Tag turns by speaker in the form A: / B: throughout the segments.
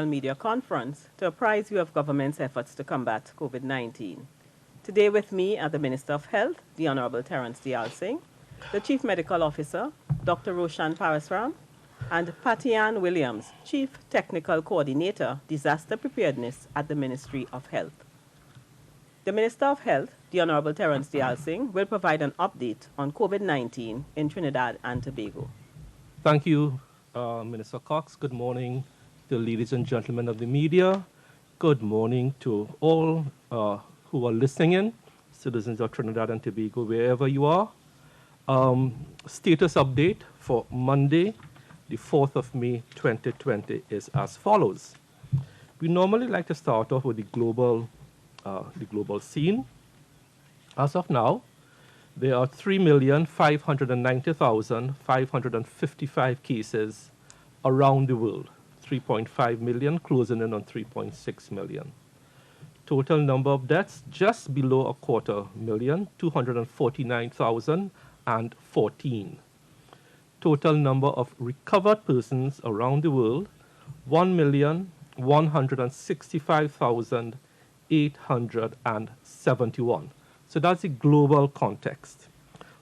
A: media conference to apprise you of government's efforts to combat COVID-19. Today with me are the Minister of Health, the Honorable Terence Dial Singh, the Chief Medical Officer, Dr. Roshan Parasram, and Patian Williams, Chief Technical Coordinator, Disaster Preparedness at the Ministry of Health. The Minister of Health, the Honorable Terence Dial Singh, will provide an update on COVID-19 in Trinidad and Tobago.
B: Thank you, Minister Cox. Good morning to ladies and gentlemen of the media. Good morning to all who are listening in, citizens of Trinidad and Tobago, wherever you are. Status update for Monday, the 4th of May, 2020 is as follows. We normally like to start off with the global scene. As of now, there are 3,590,555 cases around the world, 3.5 million, closing in on 3.6 million. Total number of deaths, just below 250,000, 249,014. Total number of recovered persons around the world, 1,165,871. So that's the global context.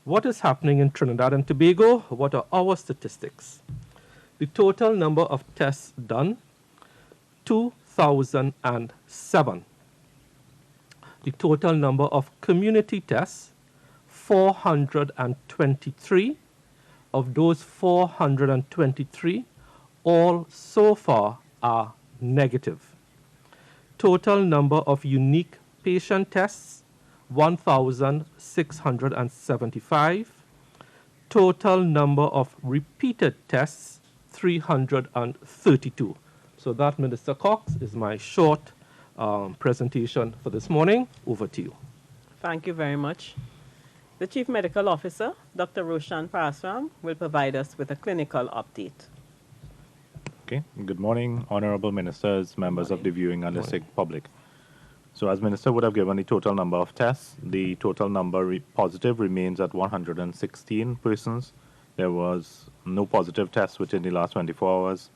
B: What is happening in Trinidad and Tobago? What are our statistics? The total number of tests done, 2,007. The total number of community tests, 423. Of those 423, all so far are negative. Total number of unique patient tests, 1,675. Total number of repeated tests, 332. So that, Minister Cox, is my short presentation for this morning. Over to you.
A: Thank you very much. The Chief Medical Officer, Dr. Roshan Parasram, will provide us with a clinical update.
C: Okay. Good morning, Honorable Ministers, members of the viewing and listening public. So as Minister would have given the total number of tests, the total number positive remains at 116 persons. There was no positive tests within the last 24 hours.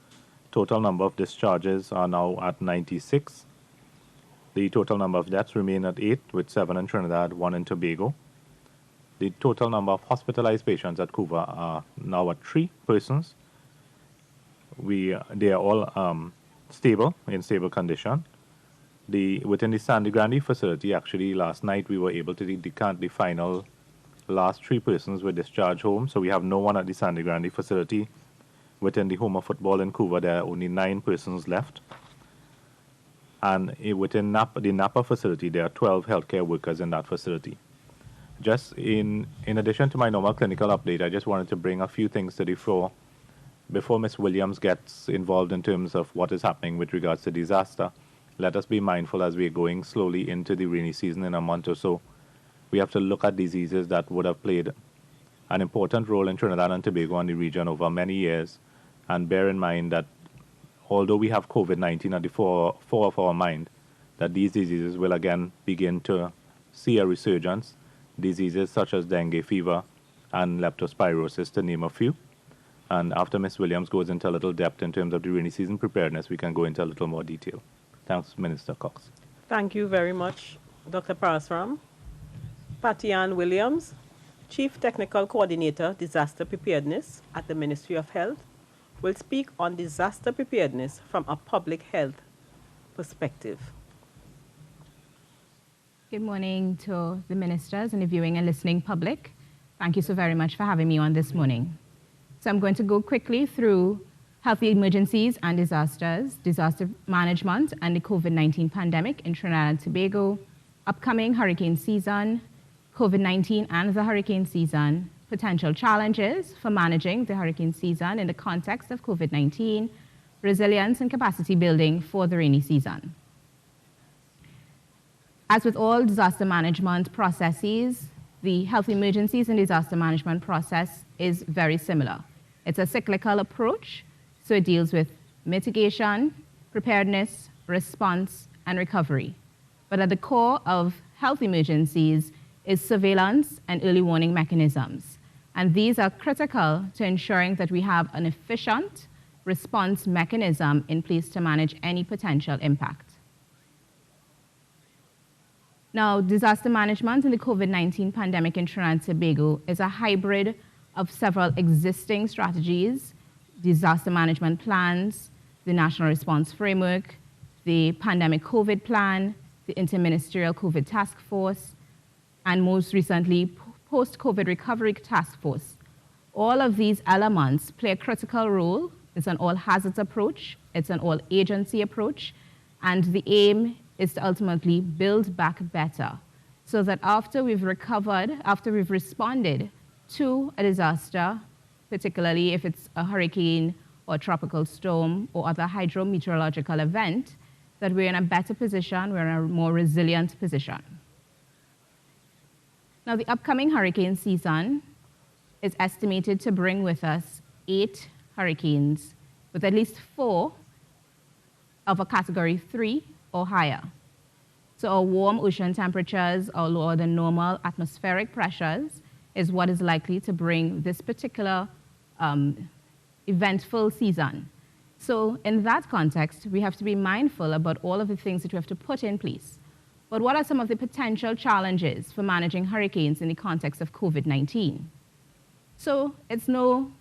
C: Total number of discharges are now at 96. The total number of deaths remain at 8, with 7 in Trinidad, 1 in Tobago. The total number of hospitalized patients at COUVA are now at 3 persons. They are all stable, in stable condition. Within the SANGRE facility, actually last night we were able to decant the final last 3 persons were discharged home. So we have no one at the SANGRE facility. Within the home of football in COUVA, there are only 9 persons left. And within the NAPA facility, there are 12 healthcare workers in that facility. Just in addition to my normal clinical update, I just wanted to bring a few things to the fore before Ms. Williams gets involved in terms of what is happening with regards to disaster. Let us be mindful as we are going slowly into the rainy season in a month or so. We have to look at diseases that would have played an important role in Trinidad and Tobago and the region over many years, and bear in mind that although we have COVID-19 at the fore of our mind, that these diseases will again begin to see a resurgence. Diseases such as dengue fever and leptospirosis, to name a few. And after Ms. Williams goes into a little depth in terms of the rainy season preparedness, we can go into a little more detail. Thanks, Minister Cox.
A: Thank you very much, Dr. Parasram. Patian Williams, Chief Technical Coordinator, Disaster Preparedness at the Ministry of Health, will speak on disaster preparedness from a public health perspective.
D: Good morning to the ministers and the viewing and listening public. Thank you so very much for having me on this morning. So I'm going to go quickly through health emergencies and disasters, disaster management, and the COVID-19 pandemic in Trinidad and Tobago, upcoming hurricane season, COVID-19 and the hurricane season, potential challenges for managing the hurricane season in the context of COVID-19, resilience and capacity building for the rainy season. As with all disaster management processes, the health emergencies and disaster management process is very similar. It's a cyclical approach, so it deals with mitigation, preparedness, response, and recovery. But at the core of health emergencies is surveillance and early warning mechanisms. And these are critical to ensuring that we have an efficient response mechanism in place to manage any potential impact. Now, disaster management in the COVID-19 pandemic in Trinidad and Tobago is a hybrid of several existing strategies, disaster management plans, the National Response Framework, the Pandemic COVID Plan, the Interministerial COVID Task Force, and most recently, Post-COVID Recovery Task Force. All of these elements play a critical role. It's an all-hazards approach, it's an all-agency approach, and the aim is to ultimately build back better so that after we've recovered, after we've responded to a disaster, particularly if it's a hurricane or a tropical storm or other hydrometeorological event, that we're in a better position, we're in a more resilient position. Now, the upcoming hurricane season is estimated to bring with us 8 hurricanes, with at least 4 of a category 3 or higher. So our warm ocean temperatures or lower than normal atmospheric pressures is what is likely to bring this particular eventful season. So in that context, we have to be mindful about all of the things that we have to put in place. But what are some of the potential challenges for managing hurricanes in the context of COVID-19? So it's no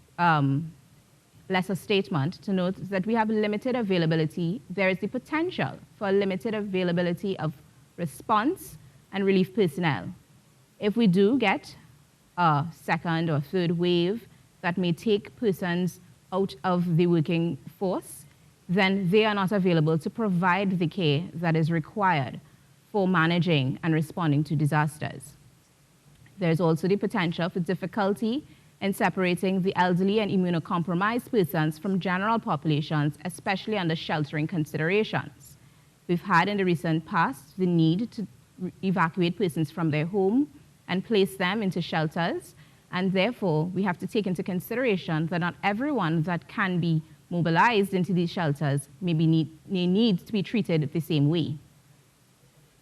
D: lesser statement to note that we have limited availability. There is the potential for limited availability of response and relief personnel. If we do get a second or third wave that may take persons out of the working force, then they are not available to provide the care that is required for managing and responding to disasters. There's also the potential for difficulty in separating the elderly and immunocompromised persons from general populations, especially under sheltering considerations. We've had in the recent past the need to evacuate persons from their home and place them into shelters, and therefore we have to take into consideration that not everyone that can be mobilized into these shelters may need to be treated the same way.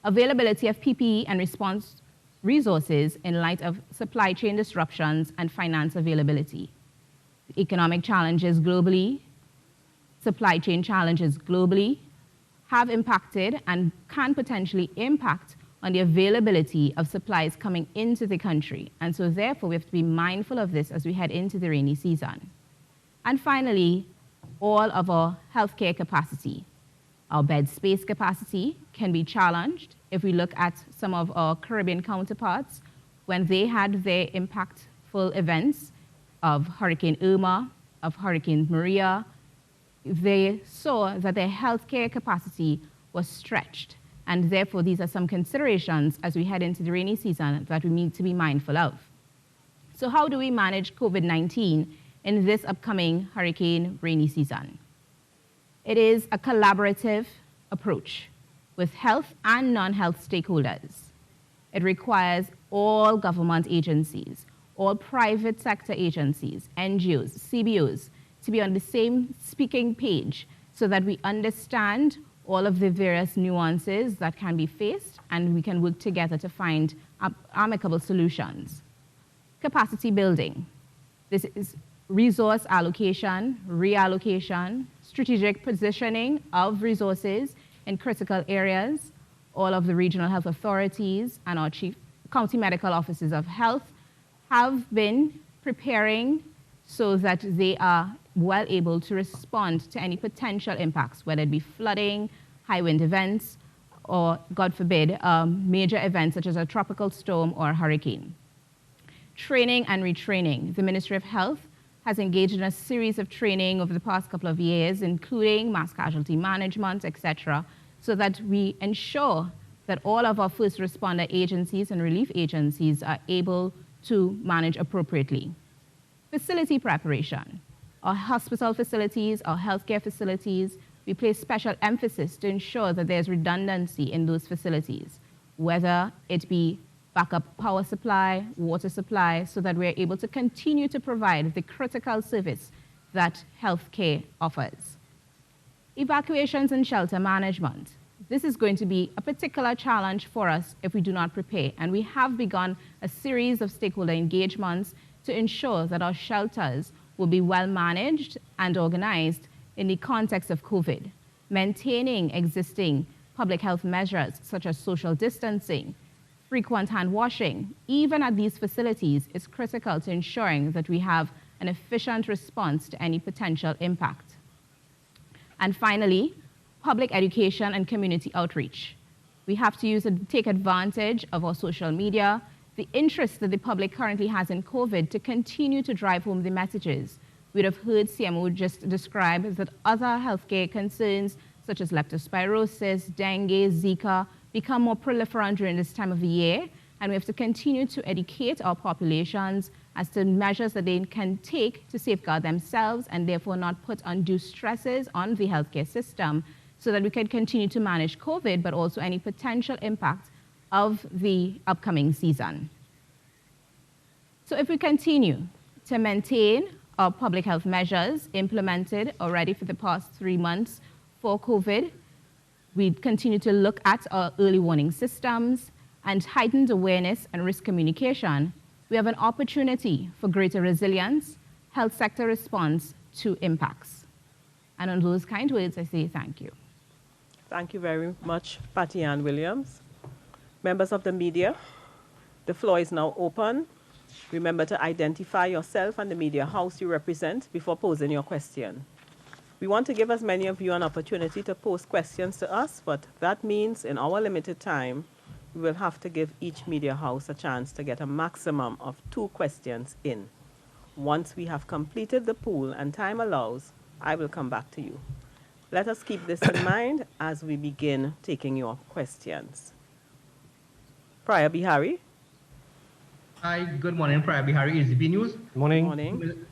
D: Availability of PPE and response resources in light of supply chain disruptions and finance availability. Economic challenges globally, supply chain challenges globally have impacted and can potentially impact on the availability of supplies coming into the country. And so therefore we have to be mindful of this as we head into the rainy season. And finally, all of our healthcare capacity. Our bed space capacity can be challenged if we look at some of our Caribbean counterparts when they had their impactful events of Hurricane Irma, of Hurricane Maria. They saw that their healthcare capacity was stretched, and therefore these are some considerations as we head into the rainy season that we need to be mindful of. So how do we manage COVID-19 in this upcoming hurricane rainy season? It is a collaborative approach with health and non-health stakeholders. It requires all government agencies, all private sector agencies, NGOs, CBOs, to be on the same speaking page so that we understand all of the various nuances that can be faced and we can work together to find amicable solutions. Capacity building. This is resource allocation, reallocation, strategic positioning of resources in critical areas. All of the regional health authorities and our county medical officers of health have been preparing so that they are well able to respond to any potential impacts, whether it be flooding, high wind events, or, God forbid, major events such as a tropical storm or a hurricane. Training and retraining. The Ministry of Health has engaged in a series of training over the past couple of years, including mass casualty management, etc., so that we ensure that all of our first responder agencies and relief agencies are able to manage appropriately. Facility preparation. Our hospital facilities, our healthcare facilities, we place special emphasis to ensure that there's redundancy in those facilities, whether it be backup power supply, water supply, so that we're able to continue to provide the critical service that healthcare offers. Evacuations and shelter management. This is going to be a particular challenge for us if we do not prepare, and we have begun a series of stakeholder engagements to ensure that our shelters will be well managed and organized in the context of COVID. Maintaining existing public health measures such as social distancing, frequent hand washing, even at these facilities, is critical to ensuring that we have an efficient response to any potential impact. And finally, public education and community outreach. We have to take advantage of our social media, the interest that the public currently has in COVID to continue to drive home the messages. We'd have heard CMO just describe that other healthcare concerns such as leptospirosis, dengue, Zika, become more proliferant during this time of the year, and we have to continue to educate our populations as to measures that they can take to safeguard themselves and therefore not put undue stresses on the healthcare system so that we can continue to manage COVID, but also any potential impact of the upcoming season. So if we continue to maintain our public health measures implemented already for the past 3 months for COVID, we continue to look at our early warning systems and heightened awareness and risk communication, we have an opportunity for greater resilience, health sector response to impacts. And on those kind words, I say thank you.
A: Thank you very much, Patty Ann Williams. Members of the media, the floor is now open. Remember to identify yourself and the media house you represent before posing your question. We want to give as many of you an opportunity to pose questions to us, but that means in our limited time, we will have to give each media house a chance to get a maximum of 2 questions in. Once we have completed the pool and time allows, I will come back to you. Let us keep this in mind as we begin taking your questions. Priya Bihari.
E: Hi, good morning, Priya Bihari, EZB News.
B: Morning.
A: Morning.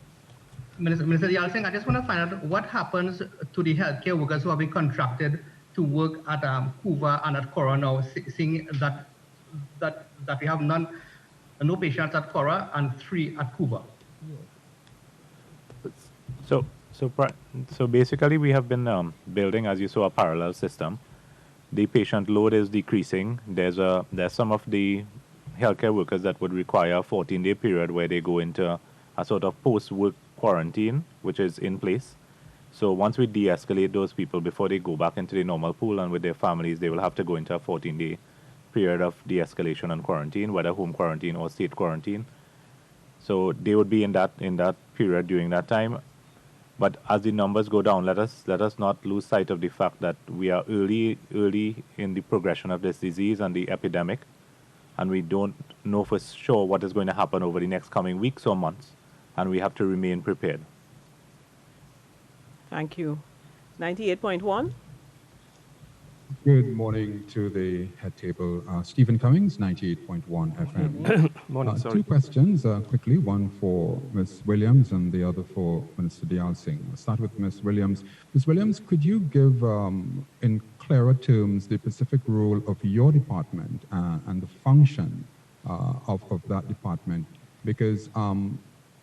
E: Minister Yalsing, I just want to find out what happens to the healthcare workers who have been contracted to work at COUVA and at COURA now, seeing that we have no patients at COURA and 3 at COUVA.
C: So basically, we have been building, as you saw, a parallel system. The patient load is decreasing. There's some of the healthcare workers that would require a 14-day period where they go into a sort of post-work quarantine, which is in place. So once we de-escalate those people before they go back into the normal pool and with their families, they will have to go into a 14-day period of de-escalation and quarantine, whether home quarantine or state quarantine. So they would be in that period during that time. But as the numbers go down, let us not lose sight of the fact that we are early in the progression of this disease and the epidemic, and we don't know for sure what is going to happen over the next coming weeks or months, and we have to remain prepared.
A: Thank you. 98.1.
F: Good morning to the head table. Stephen Cummings, 98.1 FM.
B: Morning, sorry.
F: 2 questions quickly, one for Ms. Williams and the other for Minister Dayal Singh. I'll start with Ms. Williams. Ms. Williams, could you give in clearer terms the specific role of your department and the function of that department? Because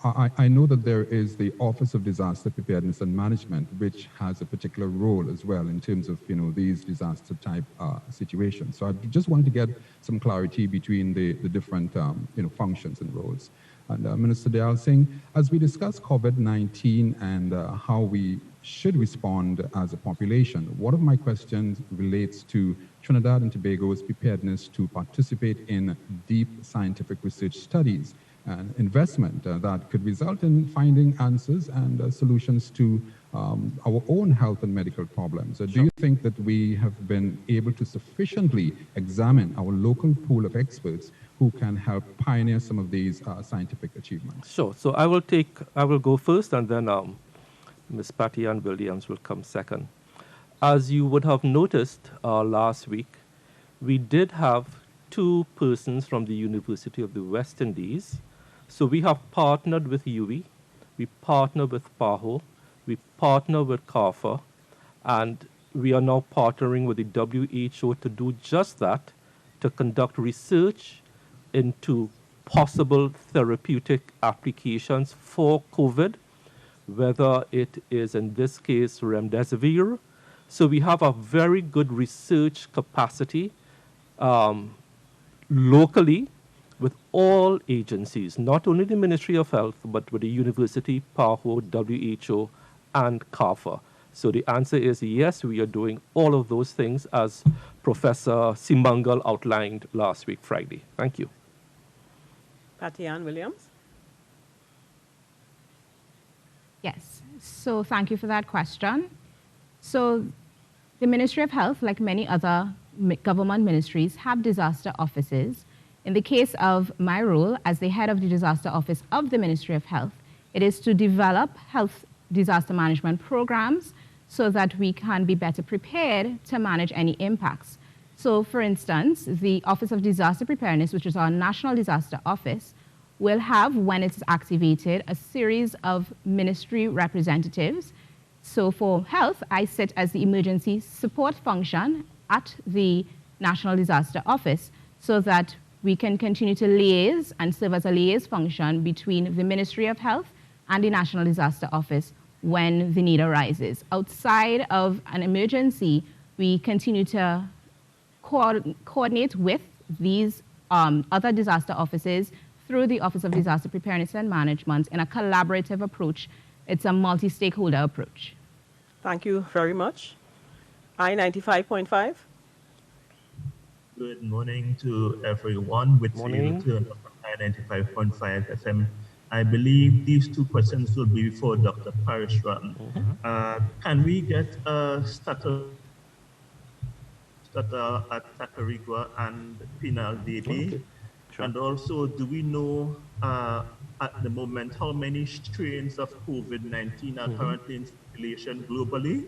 F: I know that there is the Office of Disaster Preparedness and Management, which has a particular role as well in terms of these disaster type situations. So I just wanted to get some clarity between the different functions and roles. And Minister Dayal Singh, as we discuss COVID-19 and how we should respond as a population, one of my questions relates to Trinidad and Tobago's preparedness to participate in deep scientific research studies and investment that could result in finding answers and solutions to our own health and medical problems. Do you think that we have been able to sufficiently examine our local pool of experts who can help pioneer some of these scientific achievements?
B: Sure. So I will go first, and then Ms. Patty Ann Williams will come second. As you would have noticed last week, we did have 2 persons from the University of the West Indies. So we have partnered with UWI, we partner with PAHO, we partner with CAURA, and we are now partnering with the WHO to do just that, to conduct research into possible therapeutic applications for COVID, whether it is in this case remdesivir. So we have a very good research capacity locally with all agencies, not only the Ministry of Health, but with the university, PAHO, WHO, and CAUVA. So the answer is yes, we are doing all of those things as Professor Simangal outlined last week, Friday. Thank you.
A: Patty Ann Williams.
D: Yes, so thank you for that question. So the Ministry of Health, like many other government ministries, have disaster offices. In the case of my role as the head of the disaster office of the Ministry of Health, it is to develop health disaster management programs so that we can be better prepared to manage any impacts. So for instance, the Office of Disaster Preparedness, which is our national disaster office, will have, when it's activated, a series of ministry representatives. So for health, I sit as the emergency support function at the National Disaster Office so that we can continue to liaise and serve as a liaise function between the Ministry of Health and the National Disaster Office when the need arises. Outside of an emergency, we continue to coordinate with these other disaster offices through the Office of Disaster Preparedness and Management in a collaborative approach. It's a multi-stakeholder approach.
A: Thank you very much. I-95.5.
G: Good morning to everyone. With you to I-95.5 FM. I believe these two questions will be for Dr. Parasram. Can we get a status at Tacarigua and Penal Debe?
C: Okay. Sure.
G: And also, do we know at the moment how many strains of COVID-19 are currently in circulation globally,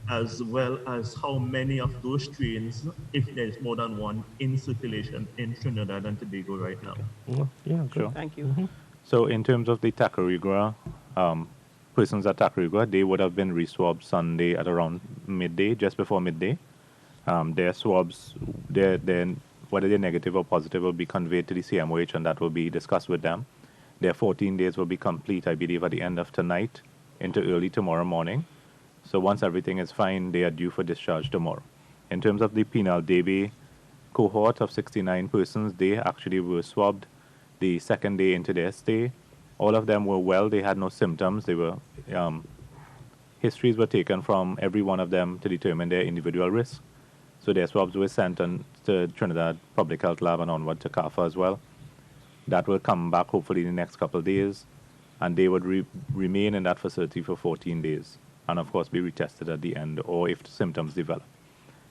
G: as well as how many of those strains, if there's more than one, in circulation in Trinidad and Tobago right now?
B: Yeah, good.
C: Sure.
A: Thank you.
C: So in terms of the Tacarigua, persons at Tacarigua, they would have been re-swabbed Sunday at around midday, just before midday. Their swabs, whether they're negative or positive, will be conveyed to the CMOH, and that will be discussed with them. Their 14 days will be complete, I believe, at the end of tonight into early tomorrow morning. So once everything is fine, they are due for discharge tomorrow. In terms of the Penal Debe cohort of 69 persons, they actually were swabbed the second day into their stay. All of them were well. They had no symptoms. They were histories were taken from every one of them to determine their individual risk. So their swabs were sent on to Trinidad Public Health Lab and onward to CAFA as well. That will come back hopefully in the next couple of days, and they would remain in that facility for 14 days, and of course be retested at the end or if symptoms develop.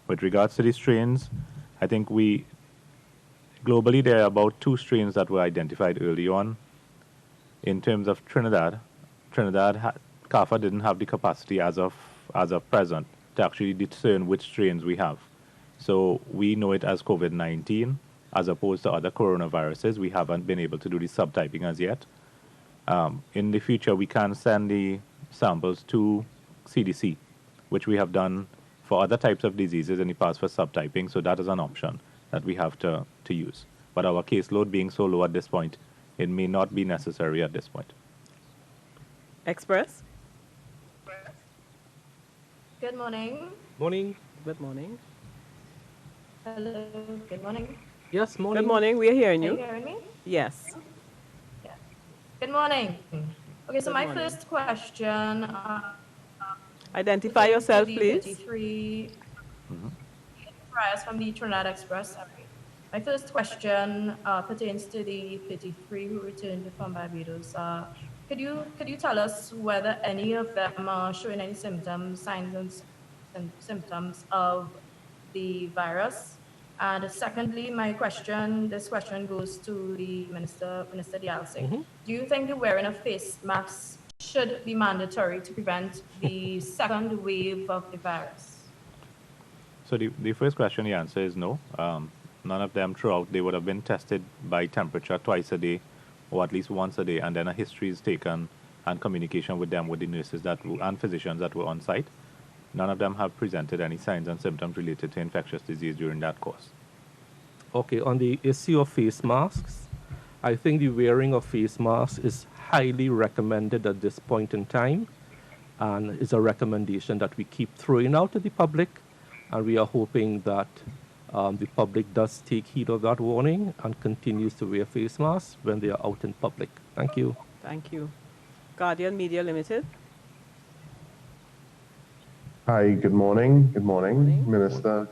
C: With regards to the strains, I think globally there are about 2 strains that were identified early on. In terms of Trinidad, CAFA didn't have the capacity as of present to actually discern which strains we have. So we know it as COVID-19 as opposed to other coronaviruses. We haven't been able to do the subtyping as yet. In the future, we can send the samples to CDC, which we have done for other types of diseases in the past for subtyping. So that is an option that we have to use. But our caseload being so low at this point, it may not be necessary at this point.
A: Express.
H: Good morning.
B: Morning.
A: Good morning.
H: Hello. Good morning.
B: Yes, morning.
A: Good morning. We are hearing
H: Are you
A: you.
H: hearing me?
A: Yes.
H: Yeah. Good morning. Okay, so
A: Good
H: my
A: morning.
H: first question.
A: Identify yourself, please.
H: 33 Priors from the Trinidad Express. Sorry. My first question pertains to the 33 who returned from Barbados. Could you tell us whether any of them are showing any symptoms, signs and symptoms of the virus? And secondly, this question goes to the Minister Dialsing. Do you think the wearing of face masks should be mandatory to prevent the second wave of the virus?
C: So the first question, the answer is no. None of them throughout, they would have been tested by temperature twice a day, or at least once a day, and then a history is taken and communication with them, with the nurses and physicians that were on site. None of them have presented any signs and symptoms related to infectious disease during that course.
B: Okay, on the issue of face masks, I think the wearing of face masks is highly recommended at this point in time, and is a recommendation that we keep throwing out to the public, and we are hoping that the public does take heed of that warning and continues to wear face masks when they are out in public. Thank you.
A: Thank you. Guardian Media Limited.
I: Hi, good morning. Good morning,
A: Morning.
I: Minister.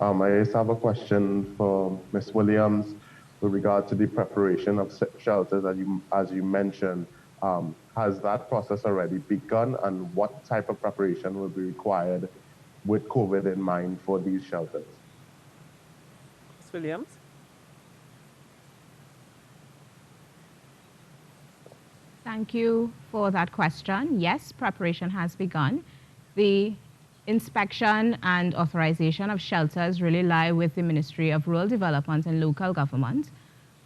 I: I just have a question for Ms. Williams with regard to the preparation of shelters as you mentioned. Has that process already begun, and what type of preparation will be required with COVID in mind for these shelters?
A: Ms. Williams?
D: Thank you for that question. Yes, preparation has begun. The inspection and authorization of shelters really lie with the Ministry of Rural Development and Local Government.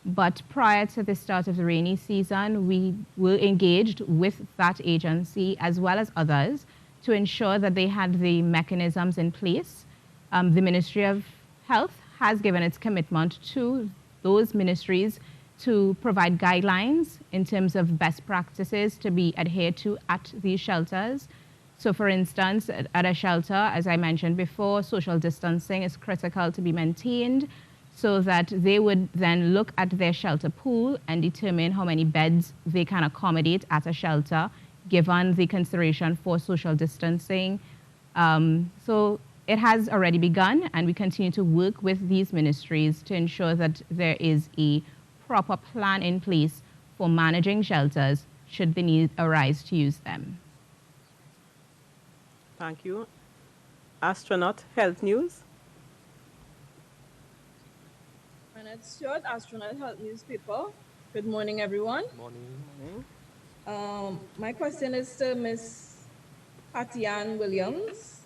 D: But prior to the start of the rainy season, we were engaged with that agency as well as others to ensure that they had the mechanisms in place. The Ministry of Health has given its commitment to those ministries to provide guidelines in terms of best practices to be adhered to at these shelters. So for instance, at a shelter, as I mentioned before, social distancing is critical to be maintained so that they would then look at their shelter pool and determine how many beds they can accommodate at a shelter, given the consideration for social distancing. So it has already begun, and we continue to work with these ministries to ensure that there is a proper plan in place for managing shelters should the need arise to use them.
A: Thank you. Astronaut Health News.
J: Janet Stewart, Astronaut Health Newspaper. Good morning, everyone.
B: Morning.
J: My question is to Ms. Patian Williams.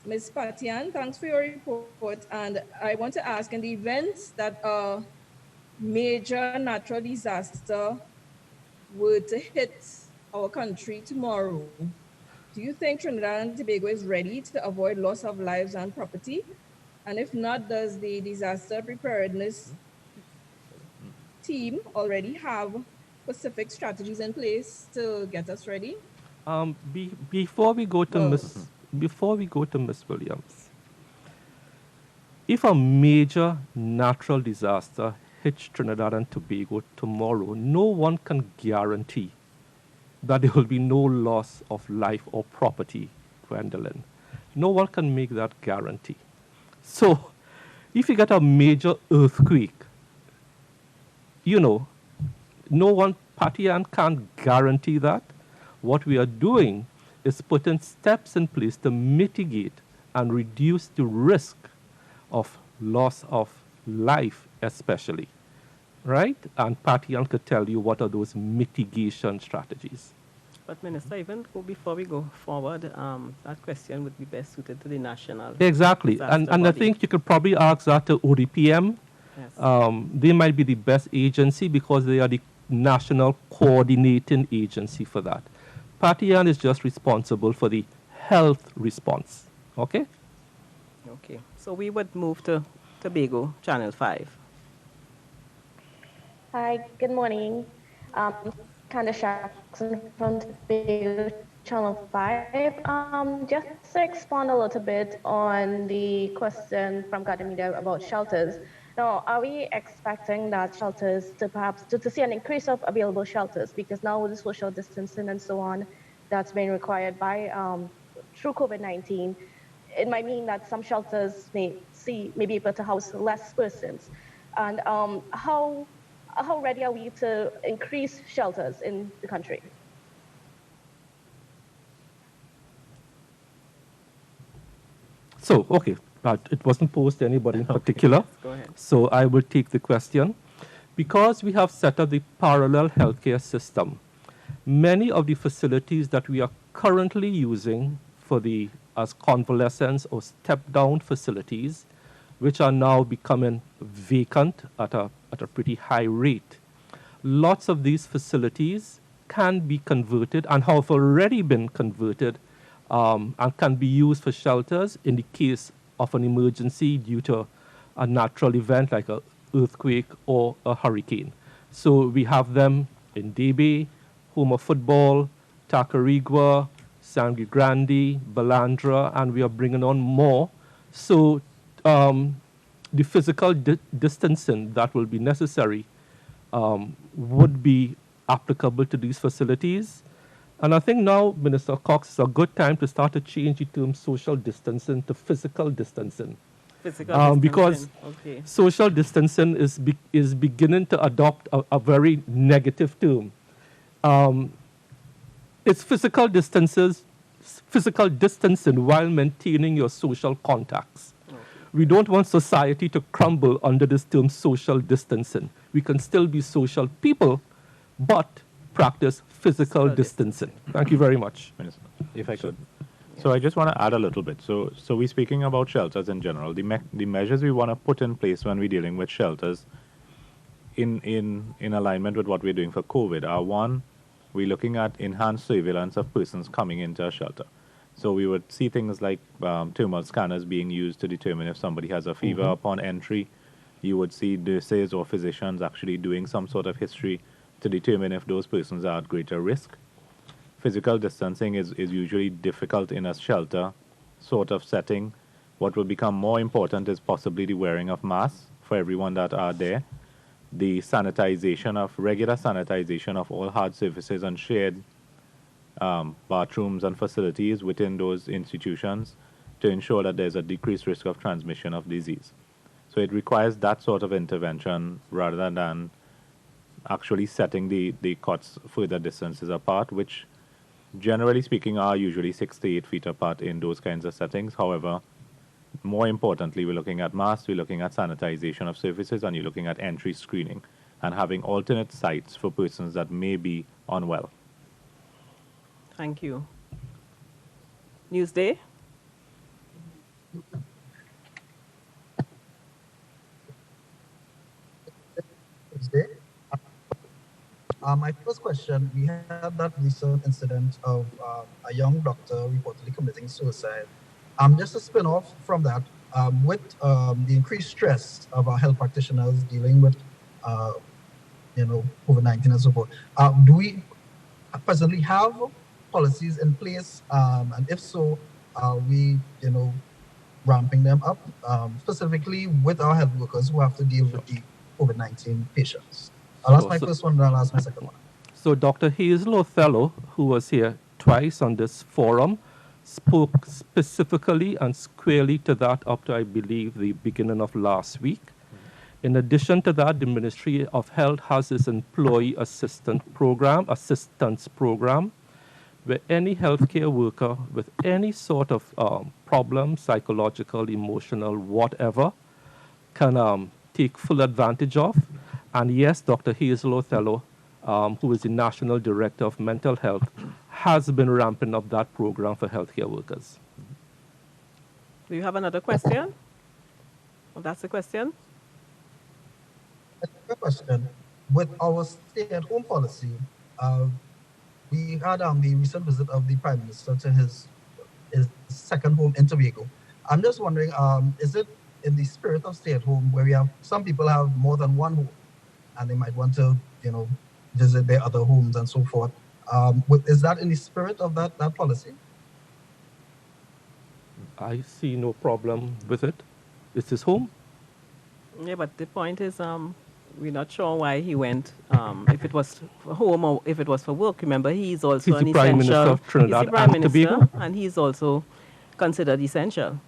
J: Ms. Patian, thanks for your report. And I want to ask, in the event that a major natural disaster were to hit our country tomorrow, do you think Trinidad and Tobago is ready to avoid loss of lives and property? And if not, does the disaster preparedness team already have specific strategies in place to get us ready?
B: Before we go to Miss Williams, if a major natural disaster hits Trinidad and Tobago tomorrow, no one can guarantee that there will be no loss of life or property, Gwendolyn. No one can make that guarantee. So, if you get a major earthquake, no one, Patian, can't guarantee that. What we are doing is putting steps in place to mitigate and reduce the risk of loss of life, especially. Right? And Patian could tell you what are those mitigation strategies.
A: But Minister, even before we go forward, that question would be best suited to the national.
B: Exactly. And I think you could probably ask that to ODPM. Yes. They might be the best agency because they are the national coordinating agency for that. Patian is just responsible for the health response. Okay?
A: Okay. So we would move to Tobago, Channel 5.
K: Hi, good morning. Candace Jackson from Tobago Channel 5. Just to expand a little bit on the question from Garden Media about shelters. Now, are we expecting that shelters to perhaps to see an increase of available shelters? Because now with the social distancing and so on that's been required by through COVID-19, it might mean that some shelters may be able to house less persons. And how ready are we to increase shelters in the country?
B: So, okay, but it wasn't posed to anybody in particular.
A: Go ahead.
B: So I will take the question. Because we have set up the parallel healthcare system, many of the facilities that we are currently using as convalescence or step-down facilities, which are now becoming vacant at a pretty high rate. Lots of these facilities can be converted and have already been converted and can be used for shelters in the case of an emergency due to a natural event like an earthquake or a hurricane. So we have them in Debe, home of football, Tacarigua, SANGRE GRANDE, Balandra, and we are bringing on more. So the physical distancing that will be necessary would be applicable to these facilities. And I think now, Minister Cox, is a good time to start to change the term social distancing to physical distancing.
A: Physical distancing.
B: Because
A: okay.
B: social distancing is beginning to adopt a very negative term. It's physical distancing while maintaining your social contacts. Okay. We don't want society to crumble under this term social distancing. We can still be social people, but practice physical distancing. Thank you very much.
C: Minister, if I could. So I just want to add a little bit. So we're speaking about shelters in general. The measures we want to put in place when we're dealing with shelters in alignment with what we're doing for COVID are, one, we're looking at enhanced surveillance of persons coming into a shelter. So we would see things like thermal scanners being used to determine if somebody has a fever upon entry. You would see nurses or physicians actually doing some sort of history to determine if those persons are at greater risk. Physical distancing is usually difficult in a shelter sort of setting. What will become more important is possibly the wearing of masks for everyone that are there. The regular sanitization of all hard surfaces and shared bathrooms and facilities within those institutions to ensure that there's a decreased risk of transmission of disease. So it requires that sort of intervention rather than actually setting the cots further distances apart, which generally speaking are usually 6 to 8 feet apart in those kinds of settings. However, more importantly, we're looking at masks, we're looking at sanitization of surfaces, and you're looking at entry screening and having alternate sites for persons that may be unwell.
A: Thank you. Newsday?
L: My first question, we had that recent incident of a young doctor reportedly committing suicide. Just to spin off from that, with the increased stress of our health practitioners dealing with, COVID-19 and so forth, do we presently have policies in place? And if so, are we, ramping them up, specifically with our health workers who have to deal with the COVID-19 patients? I'll ask my first one, and I'll ask my second one.
B: So Dr. Hazel Othello, who was here twice on this forum, spoke specifically and squarely to that up to, I believe, the beginning of last week. In addition to that, the Ministry of Health has this employee assistance program, where any healthcare worker with any sort of problem, psychological, emotional, whatever, can take full advantage of. And yes, Dr. Hazel Othello, who is the National Director of Mental Health, has been ramping up that program for healthcare workers.
A: Do you have another question? Well, that's the question.
L: A question. With our stay-at-home policy, we had the recent visit of the Prime Minister to his second home in Tobago. I'm just wondering, is it in the spirit of stay-at-home where we have some people have more than one home and they might want to, visit their other homes and so forth? Is that in the spirit of that policy?
B: I see no problem with it. It's his home.
A: Yeah, but the point is, we're not sure why he went, if it was for home or if it was for work. Remember, he's also an
B: the Prime Minister
A: essential.
B: of Trinidad
A: He's the Prime
B: and
A: Minister,
B: Tobago.
A: and he's also considered essential.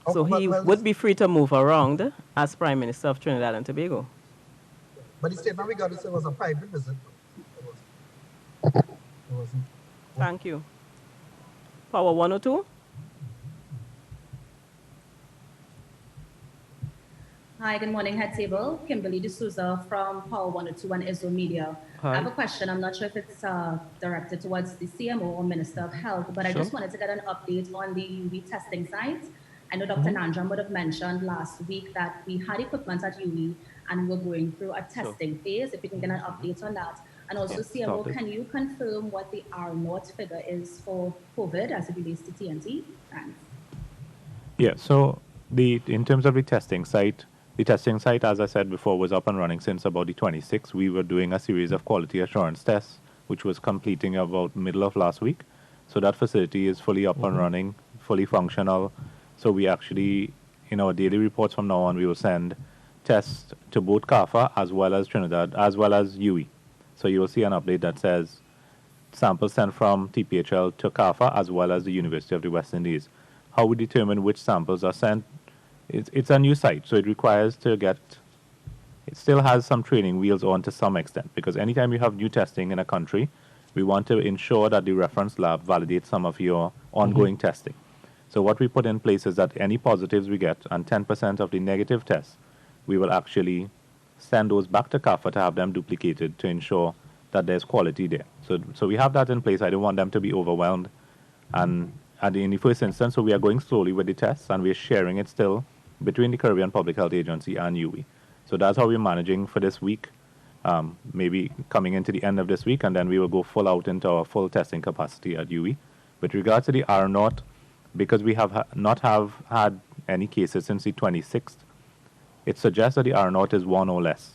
L: Oh,
A: So he would be free to move around as Prime Minister of Trinidad and Tobago.
L: But the statement we got, it was a private visit. It wasn't.
A: Thank you. Power 102?
M: Hi, good morning, Head Table. Kimberly D'Souza from Power 102 and ISO Media.
B: Hi.
M: I have a question. I'm not sure if it's directed towards the CMO or Minister of Health, but I just wanted to get an update on the UV testing site. I know Dr. Nandram would have mentioned last week that we had equipment at UV and we're going through a testing phase. If we can get an update on that. And also, CMO, can you confirm what the R0 figure is for COVID as it relates to TNT? Thanks.
C: Yeah, so in terms of the testing site, as I said before, was up and running since about the 26th. We were doing a series of quality assurance tests, which was completing about middle of last week. So that facility is fully up and running, fully functional. So we actually, in our daily reports from now on, we will send tests to both CAFA as well as Trinidad, as well as UE. So you will see an update that says samples sent from TPHL to CAFA as well as the University of the West Indies. How we determine which samples are sent, it's a new site, so it requires to get, it still has some training wheels on to some extent, because anytime you have new testing in a country, we want to ensure that the reference lab validates some of your ongoing testing. So what we put in place is that any positives we get and 10% of the negative tests, we will actually send those back to CAFA to have them duplicated to ensure that there's quality there. So we have that in place. I don't want them to be overwhelmed. And in the first instance, so we are going slowly with the tests, and we're sharing it still between the Caribbean Public Health Agency and UWI. So that's how we're managing for this week, maybe coming into the end of this week, and then we will go full out into our full testing capacity at UWI. With regards to the R0, because we have not had any cases since the 26th, it suggests that the R0 is 1 or less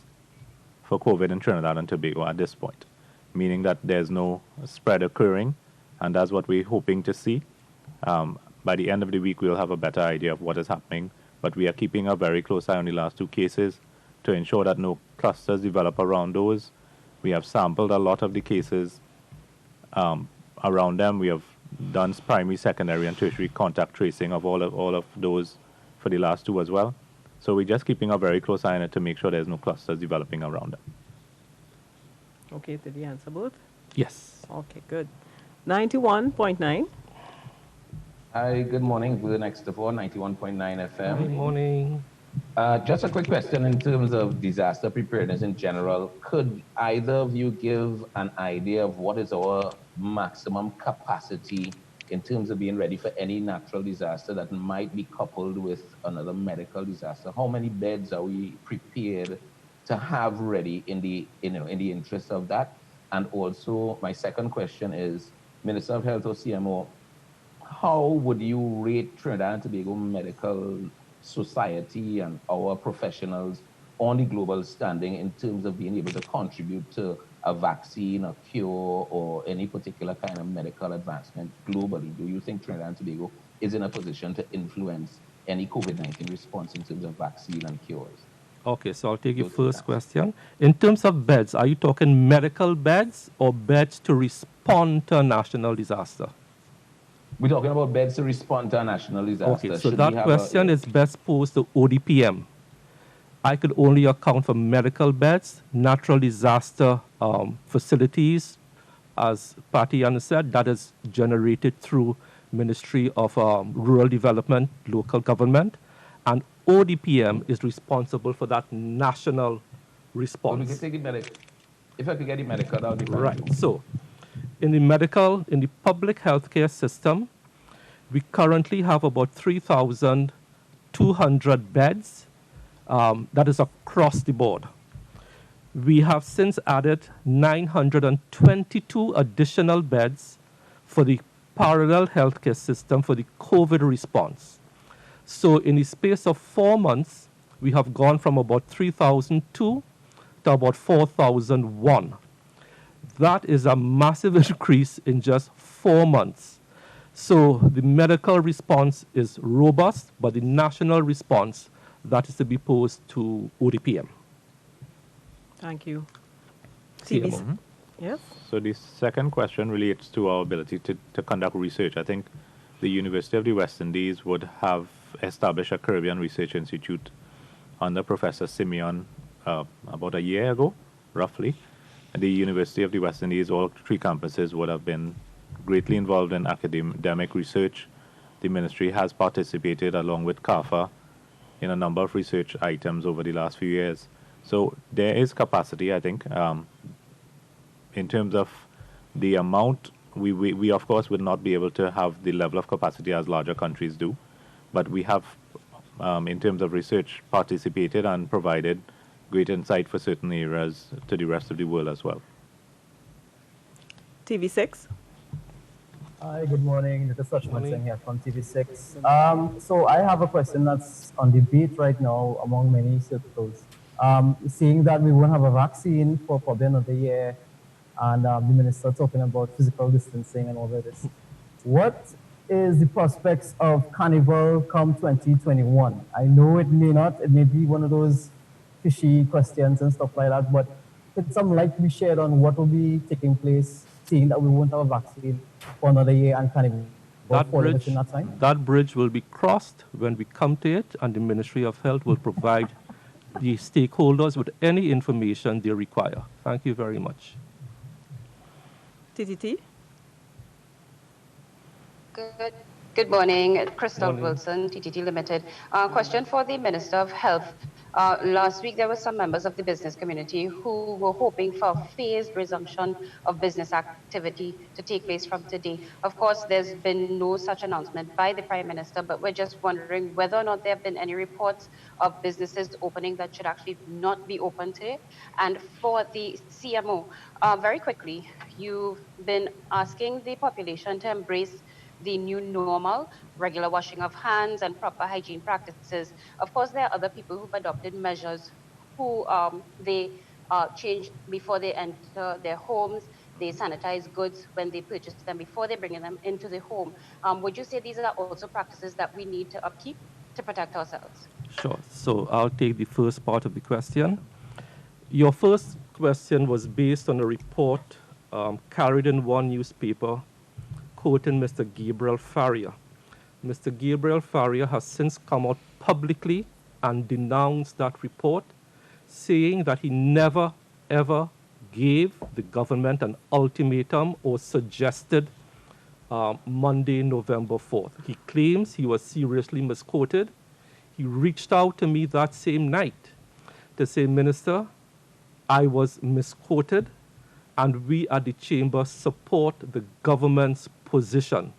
C: for COVID in Trinidad and Tobago at this point, meaning that there's no spread occurring, and that's what we're hoping to see. By the end of the week, we'll have a better idea of what is happening, but we are keeping a very close eye on the last 2 cases to ensure that no clusters develop around those. We have sampled a lot of the cases around them. We have done primary, secondary, and tertiary contact tracing of all of those for the last 2 as well. So we're just keeping a very close eye on it to make sure there's no clusters developing around them.
A: Okay, did we answer both?
B: Yes.
A: Okay, good. 91.9.
N: Hi, good morning. We're next to 91.9 FM.
B: Good morning.
N: Just a quick question in terms of disaster preparedness in general. Could either of you give an idea of what is our maximum capacity in terms of being ready for any natural disaster that might be coupled with another medical disaster? How many beds are we prepared to have ready in the interest of that? And also, my second question is, Minister of Health or CMO, how would you rate Trinidad and Tobago Medical Society and our professionals on the global standing in terms of being able to contribute to a vaccine, a cure, or any particular kind of medical advancement globally? Do you think Trinidad and Tobago is in a position to influence any COVID-19 response in terms of vaccine and cures?
B: Okay, so I'll take your first question. In terms of beds, are you talking medical beds or beds to respond to a national disaster?
N: We're talking about beds to respond to a national disaster.
B: Okay, so that question is best posed to ODPM. I could only account for medical beds, natural disaster facilities, as Patian said, that is generated through Ministry of Rural Development, local government, and ODPM is responsible for that national response.
N: Well, we can take the if I could get the medical, that would be fine.
B: Right, so in the public healthcare system, we currently have about 3,200 beds. That is across the board. We have since added 922 additional beds for the parallel healthcare system for the COVID response. So in the space of 4 months, we have gone from about 3,002 to about 4,001. That is a massive increase in just 4 months. So the medical response is robust, but the national response, that is to be posed to ODPM.
A: Thank you.
C: Yes? So the second question relates to our ability to conduct research. I think the University of the West Indies would have established a Caribbean Research Institute under Professor Simeon about a year ago, roughly. The University of the West Indies, all 3 campuses would have been greatly involved in academic research. The ministry has participated along with CAFA in a number of research items over the last few years. So there is capacity, I think. In terms of the amount, we of course would not be able to have the level of capacity as larger countries do, but we have, in terms of research, participated and provided great insight for certain areas to the rest of the world as well.
A: TV6.
O: Hi, good morning. This is Roshan Singh here from TV6. So I have a question that's on debate right now among many circles. Seeing that we won't have a vaccine for probably another year, and the minister talking about physical distancing and all of this. What is the prospects of Carnival come 2021? I know it may be one of those fishy questions and stuff like that, but could some light be shared on what will be taking place seeing that we won't have a vaccine for another year and Carnival fall within that time?
B: That bridge will be crossed when we come to it, and the Ministry of Health will provide the stakeholders with any information they require. Thank you very much.
A: TTT.
P: Good morning. Christoph Wilson, TTT Limited. Question for the Minister of Health. Last week, there were some members of the business community who were hoping for a phased resumption of business activity to take place from today. Of course, there's been no such announcement by the Prime Minister, but we're just wondering whether or not there have been any reports of businesses opening that should actually not be open today. And for the CMO, very quickly, you've been asking the population to embrace the new normal, regular washing of hands and proper hygiene practices. Of course, there are other people who've adopted measures who they change before they enter their homes. They sanitize goods when they purchase them before they bring them into the home. Would you say these are also practices that we need to upkeep to protect ourselves?
B: Sure. So I'll take the first part of the question. Your first question was based on a report carried in one newspaper quoting Mr. Gabriel Faria. Mr. Gabriel Faria has since come out publicly and denounced that report, saying that he never, ever gave the government an ultimatum or suggested Monday, November 4th. He claims he was seriously misquoted. He reached out to me that same night to say, Minister, I was misquoted, and we at the Chamber support the government's position.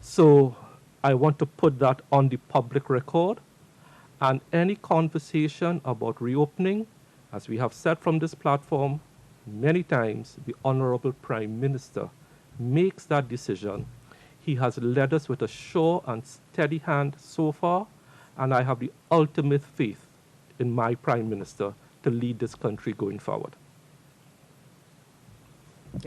B: So I want to put that on the public record, and any conversation about reopening, as we have said from this platform many times, the Honorable Prime Minister makes that decision. He has led us with a sure and steady hand so far, and I have the ultimate faith in my Prime Minister to lead this country going forward.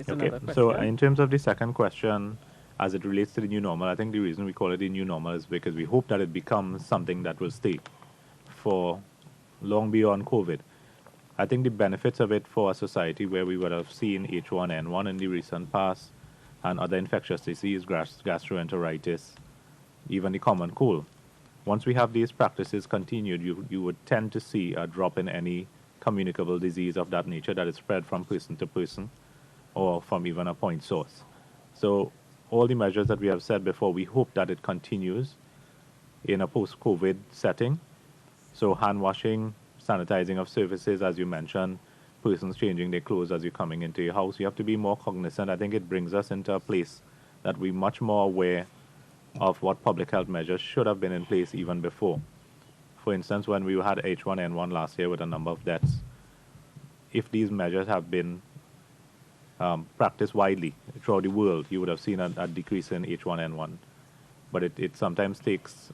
C: Okay, so in terms of the second question, as it relates to the new normal, I think the reason we call it the new normal is because we hope that it becomes something that will stay for long beyond COVID. I think the benefits of it for a society where we would have seen H1N1 in the recent past and other infectious disease, gastroenteritis, even the common cold. Once we have these practices continued, you would tend to see a drop in any communicable disease of that nature that is spread from person to person, or from even a point source. So all the measures that we have said before, we hope that it continues in a post-COVID setting. So hand washing, sanitizing of surfaces, as you mentioned, persons changing their clothes as you're coming into your house. You have to be more cognizant. I think it brings us into a place that we're much more aware of what public health measures should have been in place even before. For instance, when we had H1N1 last year with a number of deaths, if these measures have been practiced widely throughout the world, you would have seen a decrease in H1N1. But it sometimes takes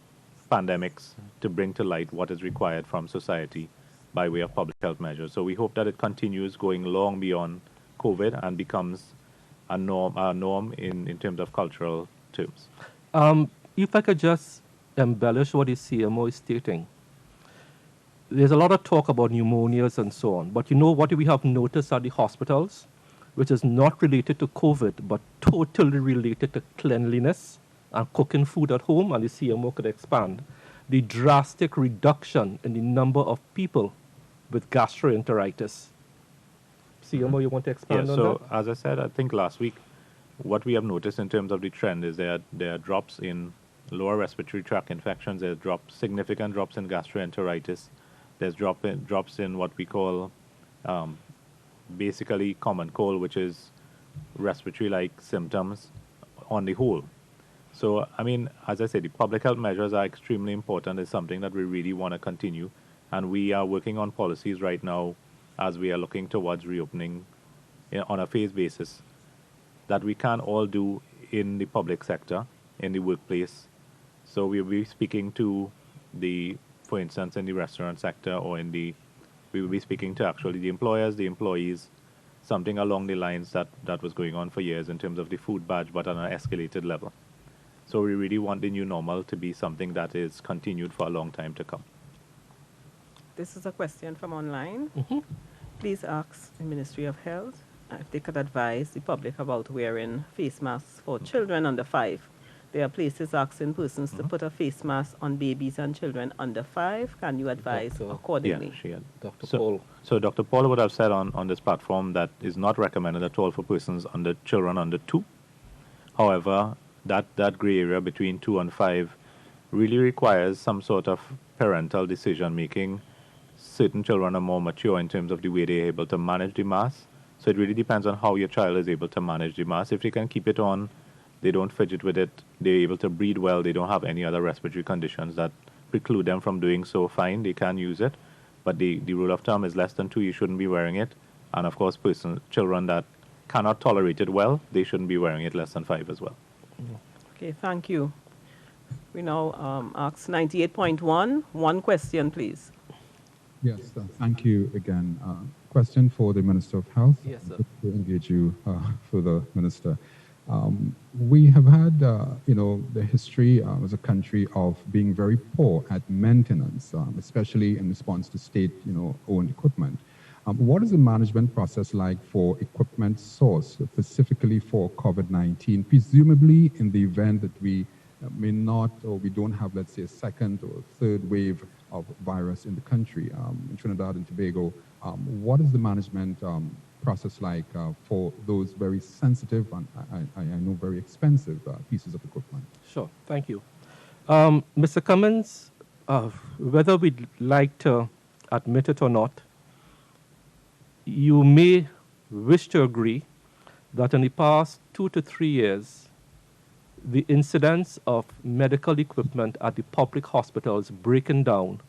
C: pandemics to bring to light what is required from society by way of public health measures. So we hope that it continues going long beyond COVID and becomes a norm in terms of cultural terms.
B: If I could just embellish what the CMO is stating. There's a lot of talk about pneumonias and so on, but you know what we have noticed at the hospitals, which is not related to COVID, but totally related to cleanliness and cooking food at home, and the CMO could expand, the drastic reduction in the number of people with gastroenteritis. CMO, you want to expand on that?
C: So as I said, I think last week, what we have noticed in terms of the trend is there are drops in lower respiratory tract infections, there's significant drops in gastroenteritis, there's drops in what we call basically common cold, which is respiratory-like symptoms on the whole. So, I mean, as I said, the public health measures are extremely important. It's something that we really want to continue. And we are working on policies right now as we are looking towards reopening on a phased basis that we can all do in the public sector, in the workplace. So we'll be speaking to for instance, in the restaurant sector or we will be speaking to actually the employers, the employees, something along the lines that was going on for years in terms of the food badge, but on an escalated level. So we really want the new normal to be something that is continued for a long time to come.
A: This is a question from online. Please ask the Ministry of Health if they could advise the public about wearing face masks for children under 5. There are places asking persons to put a face mask on babies and children under 5. Can you advise accordingly?
C: Yeah, she had.
B: Dr. Paul.
C: So Dr. Paul would have said on this platform that is not recommended at all for persons under children under 2. However, that gray area between 2 and 5 really requires some sort of parental decision making. Certain children are more mature in terms of the way they're able to manage the mask. So it really depends on how your child is able to manage the mask. If they can keep it on, they don't fidget with it, they're able to breathe well, they don't have any other respiratory conditions that preclude them from doing so, fine, they can use it. But the rule of thumb is less than 2, you shouldn't be wearing it. And of course, children that cannot tolerate it well, they shouldn't be wearing it less than 5 as well.
A: Okay, thank you. We now ask 98.1. One question, please.
F: Yes, thank you again. Question for the Minister of Health.
B: Yes, sir.
F: To engage you further, Minister. We have had, the history as a country of being very poor at maintenance, especially in response to state, owned equipment. What is the management process like for equipment source, specifically for COVID-19? Presumably, in the event that we may not, or we don't have, let's say, a second or third wave of virus in the country, in Trinidad and Tobago, what is the management process like for those very sensitive and I know very expensive pieces of equipment?
B: Sure, thank you. Mr. Cummins, whether we'd like to admit it or not, you may wish to agree that in the past 2 to 3 years, the incidence of medical equipment at the public hospitals breaking down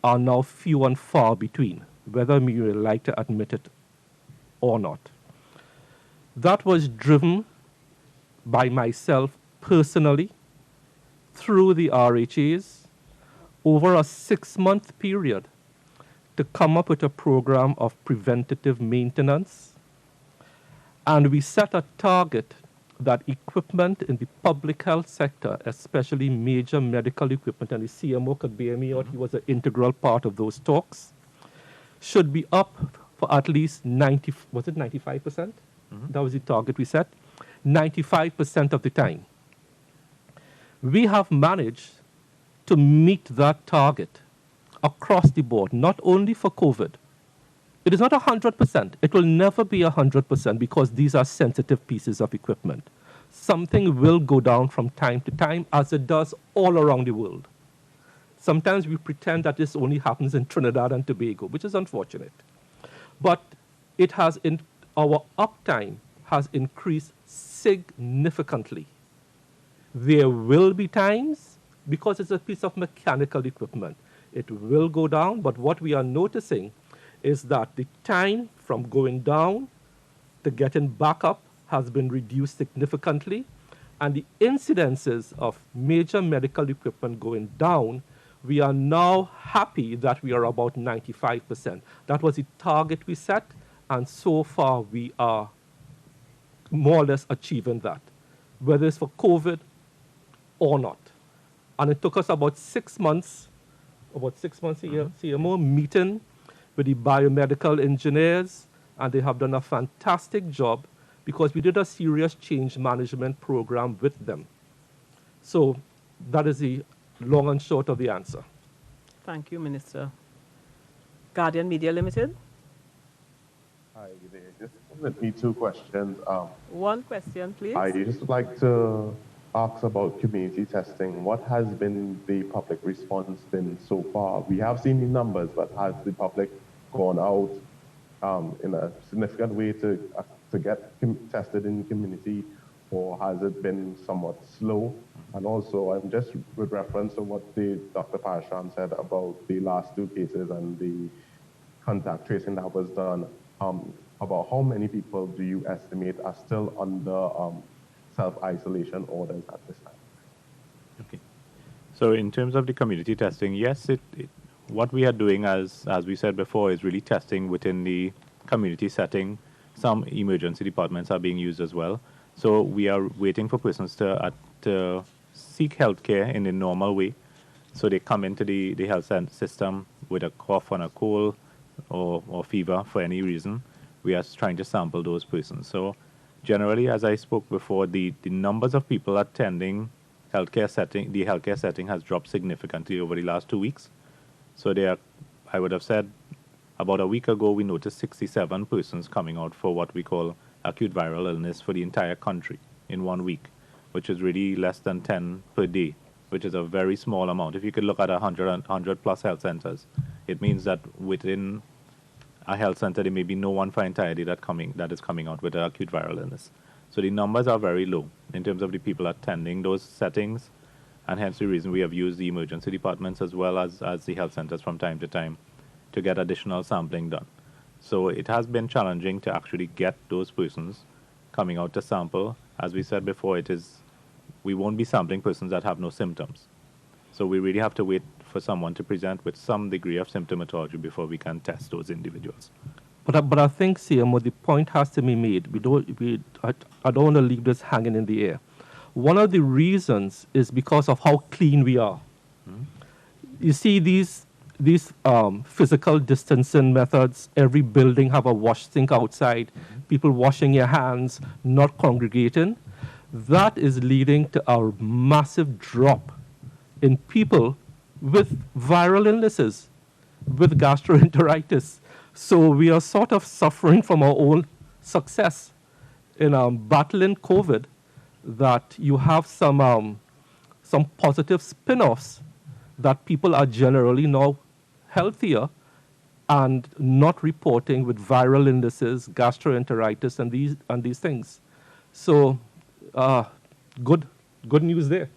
B: are now few and far between, whether you would like to admit it or not. That was driven by myself personally through the RHAs over a 6-month period to come up with a program of preventative maintenance. And we set a target that equipment in the public health sector, especially major medical equipment, and the CMO could bear me out, he was an integral part of those talks, should be up for at least 95%? That was the target we set. 95% of the time. We have managed to meet that target across the board, not only for COVID. It is not 100%. It will never be 100% because these are sensitive pieces of equipment. Something will go down from time to time, as it does all around the world. Sometimes we pretend that this only happens in Trinidad and Tobago, which is unfortunate. But it has our uptime has increased significantly. There will be times, because it's a piece of mechanical equipment, it will go down, but what we are noticing is that the time from going down to getting back up has been reduced significantly, and the incidences of major medical equipment going down, we are now happy that we are about 95%. That was the target we set, and so far we are more or less achieving that, whether it's for COVID or not. And it took us about 6 months a year, CMO meeting with the biomedical engineers, and they have done a fantastic job because we did a serious change management program with them. So that is the long and short of the answer.
A: Thank you, Minister. Guardian Media Limited.
I: Hi, there. Just let me 2 questions.
A: One question, please.
I: I just would like to ask about community testing. What has been the public response been so far? We have seen the numbers, but has the public gone out in a significant way to get tested in the community, or has it been somewhat slow? And also, I'm just with reference to what Dr. Parasram said about the last 2 cases and the contact tracing that was done, about how many people do you estimate are still under self-isolation orders at this time?
C: Okay. So in terms of the community testing, yes, what we are doing, as we said before, is really testing within the community setting. Some emergency departments are being used as well. So we are waiting for persons to seek healthcare in the normal way. So they come into the health system with a cough and a cold or fever for any reason. we are trying to sample those persons. So generally, as I spoke before, the numbers of people attending the healthcare setting has dropped significantly over the last 2 weeks. So I would have said about a week ago, we noticed 67 persons coming out for what we call acute viral illness for the entire country in 1 week, which is really less than 10 per day, which is a very small amount. If you could look at 100 plus health centers, it means that within a health center, there may be no one for entire day that is coming out with an acute viral illness. So the numbers are very low in terms of the people attending those settings, and hence the reason we have used the emergency departments as well as the health centers from time to time to get additional sampling done. So it has been challenging to actually get those persons coming out to sample. As we said before, we won't be sampling persons that have no symptoms. So we really have to wait for someone to present with some degree of symptomatology before we can test those individuals.
B: But I think, CMO, the point has to be made. I don't want to leave this hanging in the air. One of the reasons is because of how clean we are. You see these physical distancing methods. Every building have a wash sink outside. People washing their hands, not congregating. That is leading to a massive drop in people with viral illnesses, with gastroenteritis. So we are sort of suffering from our own success in battling COVID, that you have some positive spin-offs that people are generally now healthier and not reporting with viral illnesses, gastroenteritis, and these things. So good news there.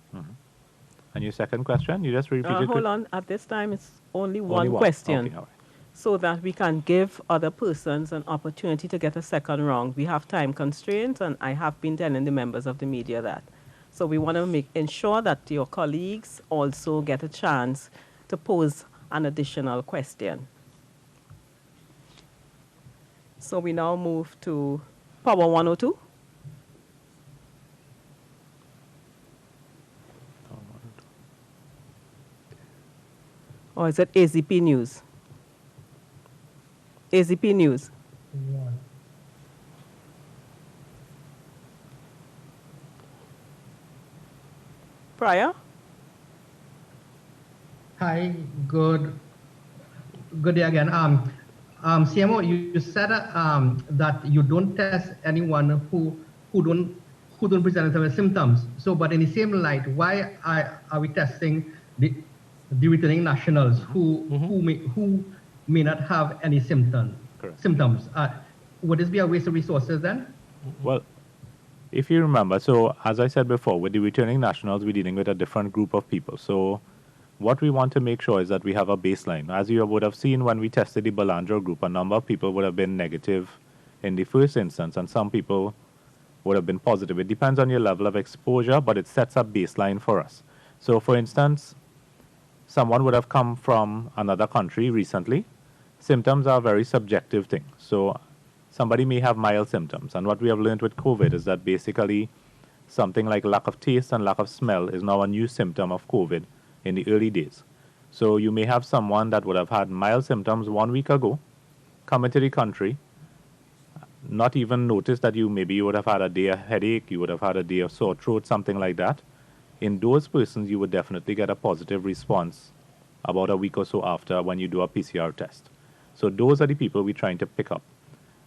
C: And your second question, you just repeated.
A: Hold on. At this time, it's only one question.
C: Okay, all right.
A: So that we can give other persons an opportunity to get a second round. We have time constraints, and I have been telling the members of the media that. So we want to ensure that your colleagues also get a chance to pose an additional question. So we now move to Power 102. Or is it AZP News? AZP News. Prior?
E: Hi, good day again. CMO, you said that you don't test anyone who don't present with symptoms. So, but in the same light, why are we testing the returning nationals who may not have any symptoms? Would this be a waste of resources then?
C: Well, if you remember, so as I said before, with the returning nationals, we're dealing with a different group of people. So what we want to make sure is that we have a baseline. As you would have seen when we tested the Balandro group, a number of people would have been negative in the first instance, and some people would have been positive. It depends on your level of exposure, but it sets a baseline for us. So for instance, someone would have come from another country recently. Symptoms are a very subjective thing. So somebody may have mild symptoms. And what we have learned with COVID is that basically something like lack of taste and lack of smell is now a new symptom of COVID in the early days. So you may have someone that would have had mild symptoms 1 week ago, come into the country, not even notice that you would have had a day of headache, you would have had a day of sore throat, something like that. In those persons, you would definitely get a positive response about a week or so after when you do a PCR test. So those are the people we're trying to pick up.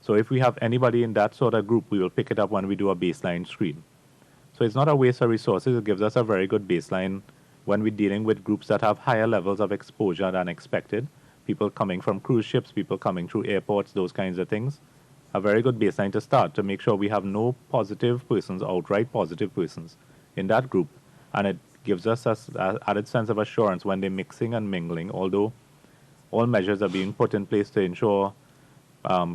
C: So if we have anybody in that sort of group, we will pick it up when we do a baseline screen. So it's not a waste of resources. It gives us a very good baseline when we're dealing with groups that have higher levels of exposure than expected. People coming from cruise ships, people coming through airports, those kinds of things. A very good baseline to start to make sure we have no positive persons, outright positive persons in that group. And it gives us an added sense of assurance when they're mixing and mingling, although all measures are being put in place to ensure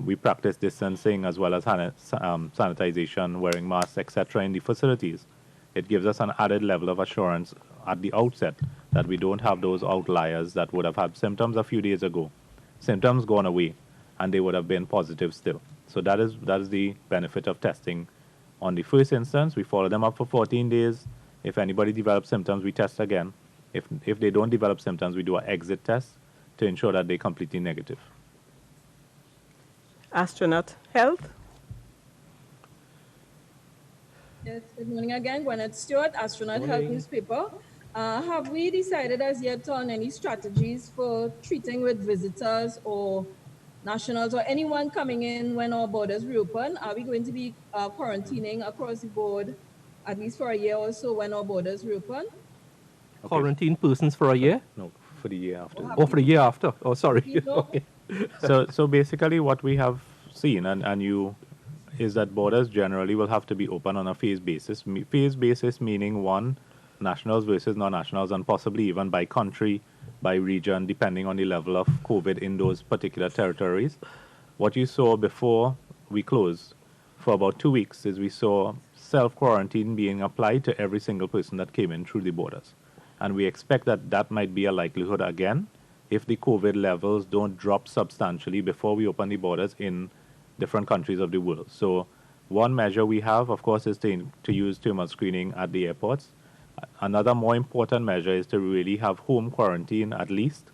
C: we practice distancing as well as sanitization, wearing masks, etc. in the facilities. It gives us an added level of assurance at the outset that we don't have those outliers that would have had symptoms a few days ago, symptoms gone away, and they would have been positive still. So that is the benefit of testing. On the first instance, we follow them up for 14 days. If anybody develops symptoms, we test again. If they don't develop symptoms, we do an exit test to ensure that they're completely negative.
A: Astronaut Health.
J: Yes, good morning again. Gwyneth Stewart, Astronaut Health Newspaper. Have we decided as yet on any strategies for treating with visitors or nationals or anyone coming in when our borders reopen? Are we going to be quarantining across the board at least for a year or so when our borders reopen?
B: Quarantine persons for a year?
C: No, for the year after.
B: Oh, for the year after. Oh, sorry. Okay.
C: So basically what we have seen is that borders generally will have to be open on a phase basis. Phase basis meaning one, nationals versus non-nationals, and possibly even by country, by region, depending on the level of COVID in those particular territories. What you saw before we closed for about 2 weeks is we saw self-quarantine being applied to every single person that came in through the borders. And we expect that that might be a likelihood again if the COVID levels don't drop substantially before we open the borders in different countries of the world. So one measure we have, of course, is to use thermal screening at the airports. Another more important measure is to really have home quarantine at least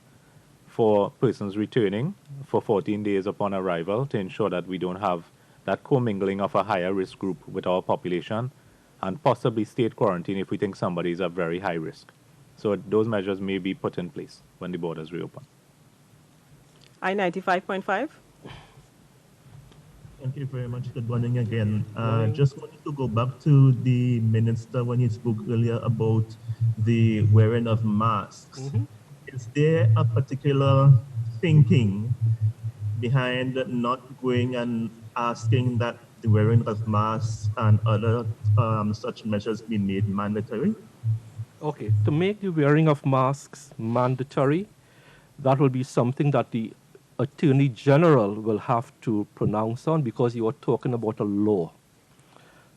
C: for persons returning for 14 days upon arrival to ensure that we don't have that commingling of a higher risk group with our population, and possibly state quarantine if we think somebody is at very high risk. So those measures may be put in place when the borders reopen.
A: I-95.5.
G: Thank you very much. Good morning again. Just wanted to go back to the minister when he spoke earlier about the wearing of masks. Is there a particular thinking behind not going and asking that the wearing of masks and other such measures be made mandatory?
B: Okay, to make the wearing of masks mandatory, that will be something that the Attorney General will have to pronounce on, because you are talking about a law.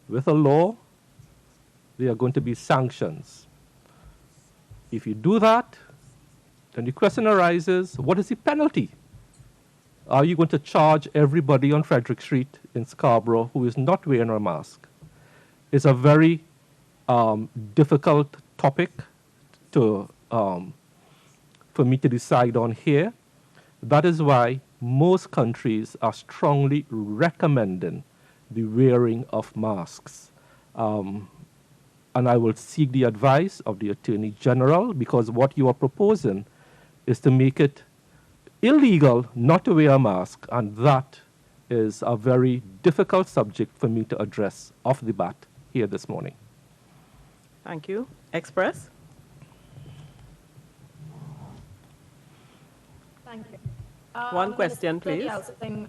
B: With a law, there are going to be sanctions. If you do that, then the question arises, what is the penalty? Are you going to charge everybody on Frederick Street in Scarborough who is not wearing a mask? It's a very difficult topic for me to decide on here. That is why most countries are strongly recommending the wearing of masks. And I will seek the advice of the Attorney General, because what you are proposing is to make it illegal not to wear a mask, and that is a very difficult subject for me to address off the bat here this morning.
A: Thank you. Express.
H: Thank you.
A: One question,
H: Minister
A: please.
H: Dialsing,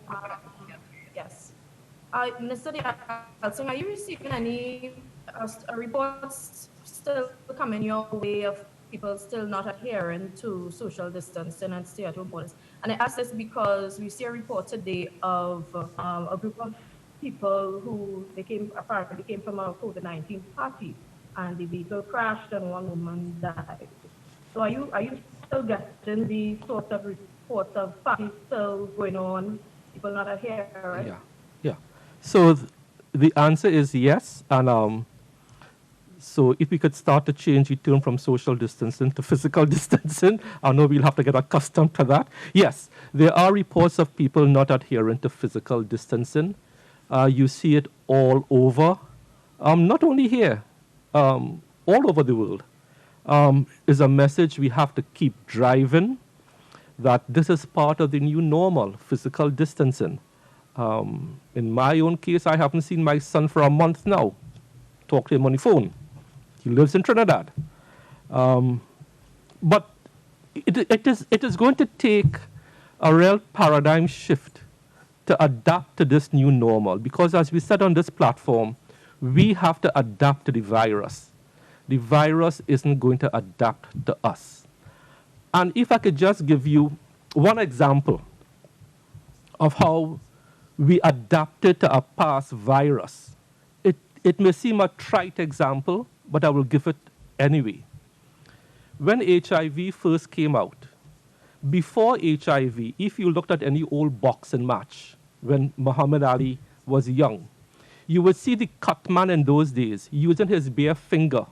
H: yes. Minister Dialsing, are you receiving any reports still coming your way of people still not adhering to social distancing and stay-at-home orders? And I ask this because we see a report today of a group of people who apparently came from a COVID-19 party, and the vehicle crashed and one woman died. So are you still getting the sort of reports of parties still going on, people not adhering?
B: Yeah. So the answer is yes. And so if we could start to change the term from social distancing to physical distancing, I know we'll have to get accustomed to that. Yes, there are reports of people not adhering to physical distancing. You see it all over, not only here, all over the world. Is a message we have to keep driving, that this is part of the new normal, physical distancing. In my own case, I haven't seen my son for a month now. Talk to him on the phone. He lives in Trinidad. But it is going to take a real paradigm shift to adapt to this new normal, because as we said on this platform, we have to adapt to the virus. The virus isn't going to adapt to us. And if I could just give you one example of how we adapted to a past virus. It may seem a trite example, but I will give it anyway. When HIV first came out, before HIV, if you looked at any old boxing match when Muhammad Ali was young, you would see the cut man in those days using his bare finger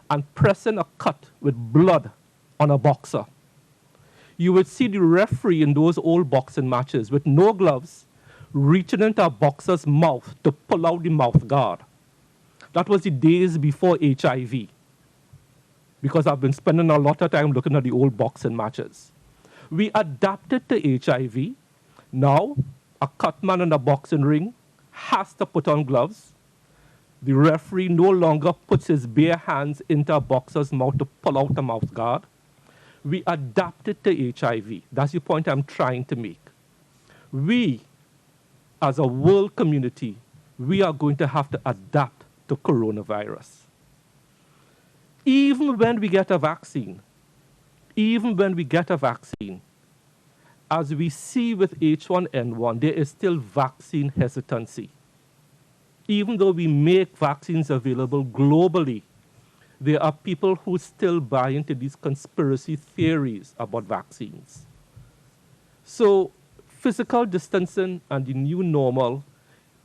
B: and pressing a cut with blood on a boxer. You would see the referee in those old boxing matches with no gloves, reaching into a boxer's mouth to pull out the mouth guard. That was the days before HIV, because I've been spending a lot of time looking at the old boxing matches. We adapted to HIV. Now, a cut man in a boxing ring has to put on gloves. The referee no longer puts his bare hands into a boxer's mouth to pull out the mouth guard. We adapted to HIV. That's the point I'm trying to make. We, as a world community, we are going to have to adapt to coronavirus. Even when we get a vaccine, as we see with H1N1, there is still vaccine hesitancy. Even though we make vaccines available globally, there are people who still buy into these conspiracy theories about vaccines. So physical distancing and the new normal,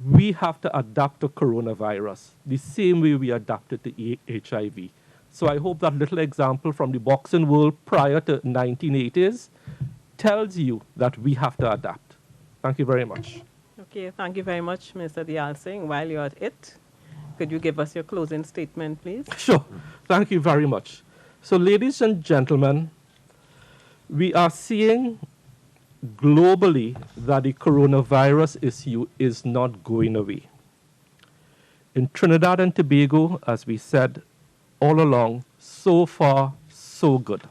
B: we have to adapt to coronavirus the same way we adapted to HIV. So I hope that little example from the boxing world prior to 1980s tells you that we have to adapt. Thank you very much.
A: Okay, thank you very much, Mr. Dial Singh. While you're at it, could you give us your closing statement, please? Sure.
B: Thank you very much. So, ladies and gentlemen, we are seeing globally that the coronavirus issue is not going away. In Trinidad and Tobago, as we said all along, so far, so good.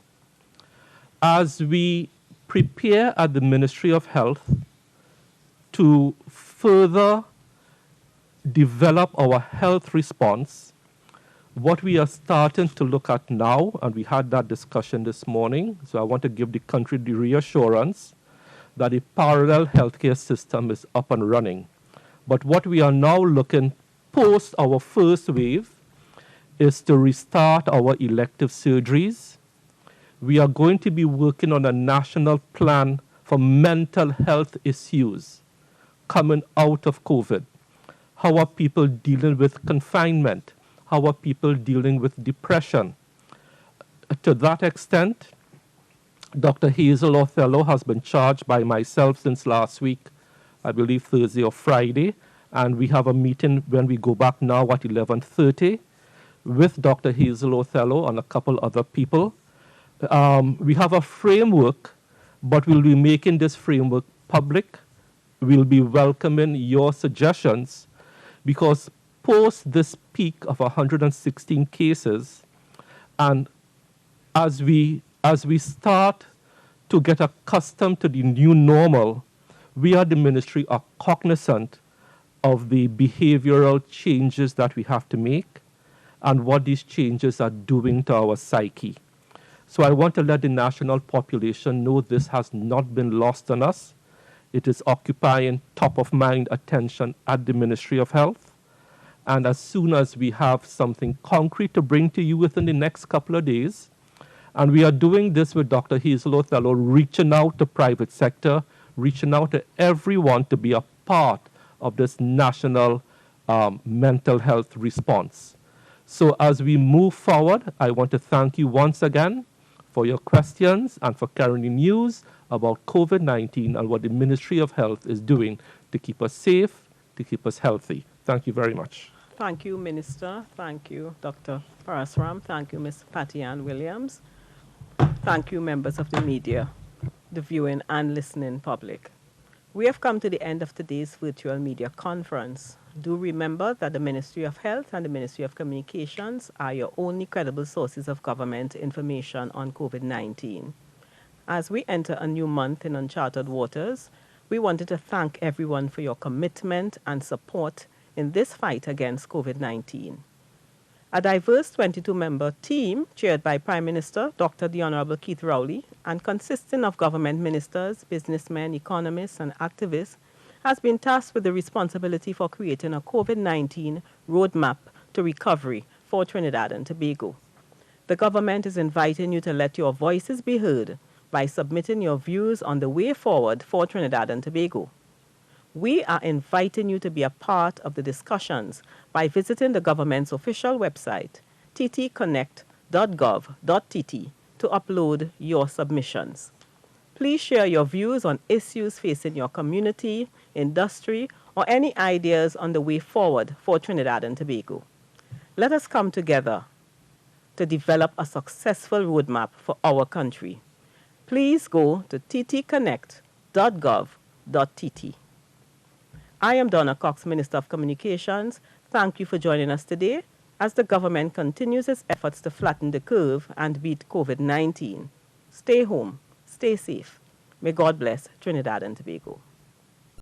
B: As we prepare at the Ministry of Health to further develop our health response, what we are starting to look at now, and we had that discussion this morning, so I want to give the country the reassurance that a parallel healthcare system is up and running. But what we are now looking post our first wave is to restart our elective surgeries. We are going to be working on a national plan for mental health issues coming out of COVID. How are people dealing with confinement? How are people dealing with depression? To that extent, Dr. Hazel Othello has been charged by myself since last week, I believe Thursday or Friday, and we have a meeting when we go back now at 11:30 with Dr. Hazel Othello and a couple other people. We have a framework, but we'll be making this framework public. We'll be welcoming your suggestions, because post this peak of 116 cases, and as we start to get accustomed to the new normal, we at the ministry are cognizant of the behavioral changes that we have to make and what these changes are doing to our psyche. So I want to let the national population know this has not been lost on us. It is occupying top of mind attention at the Ministry of Health. And as soon as we have something concrete to bring to you within the next couple of days, and we are doing this with Dr. Hazel Othello, reaching out to private sector, reaching out to everyone to be a part of this national mental health response. So as we move forward, I want to thank you once again for your questions and for carrying the news about COVID-19 and what the Ministry of Health is doing to keep us safe, to keep us healthy. Thank you very much.
A: Thank you, Minister. Thank you, Dr. Parasram. Thank you, Ms. Patty Ann Williams. Thank you, members of the media, the viewing and listening public. We have come to the end of today's virtual media conference. Do remember that the Ministry of Health and the Ministry of Communications are your only credible sources of government information on COVID-19. As we enter a new month in uncharted waters, we wanted to thank everyone for your commitment and support in this fight against COVID-19. A diverse 22-member team, chaired by Prime Minister Dr. the Honorable Keith Rowley, and consisting of government ministers, businessmen, economists, and activists, has been tasked with the responsibility for creating a COVID-19 roadmap to recovery for Trinidad and Tobago. The government is inviting you to let your voices be heard by submitting your views on the way forward for Trinidad and Tobago. We are inviting you to be a part of the discussions by visiting the government's official website, ttconnect.gov.tt, to upload your submissions. Please share your views on issues facing your community, industry, or any ideas on the way forward for Trinidad and Tobago. Let us come together to develop a successful roadmap for our country. Please go to ttconnect.gov.tt. I am Donna Cox, Minister of Communications. Thank you for joining us today as the government continues its efforts to flatten the curve and beat COVID-19. Stay home, stay safe. May God bless Trinidad and Tobago.